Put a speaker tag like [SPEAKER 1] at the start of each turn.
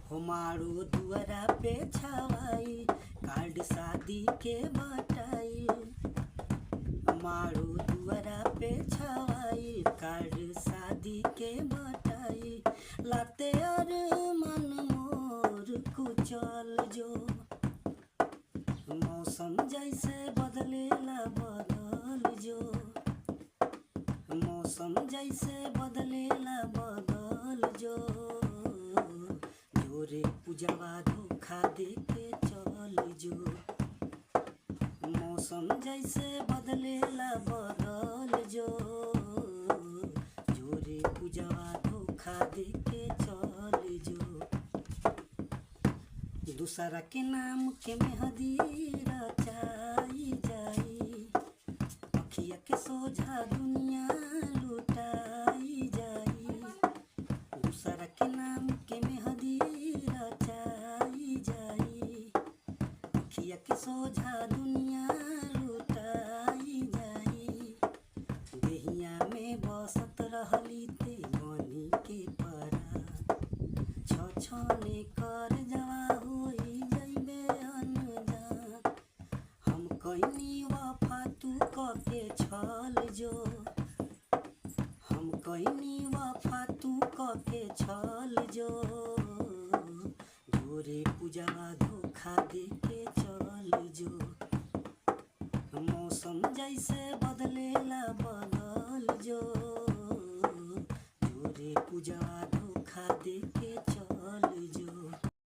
[SPEAKER 1] हमारो दुआरा पे छवाई कार्ड शादी के बटाई। हमारो दुआरा पे छवाई कार्ड शादी के बटाई। लाते और मन मोर कुचल जो मौसम जैसे बदलेला बदल जो। मौसम जैसे बदलेला बदल जो। जोरे पूजवा धोखा दे के चल जो। मौसम जैसे बदलेला बदल जो। जोरे पूजवा धोखा दे के चल जो। दूसरा के नाम के मेहदी रचाई जाई। अखिया के सोझा दुनिया लुटाई जाई। दूसरा के नाम के मेहदी रचाई जाई। अखिया के सोझा दुनिया लुटाई जाई। देहिया में बसत रहली ते बनी के परा। छछने कर जवा होई जइबे अनजान। हम कइनी वफा तू कके छल जो। हम कइनी वफा तू कके छल जो। जोरे पूजवा धोखा दे के चल जो। मौसम जैसे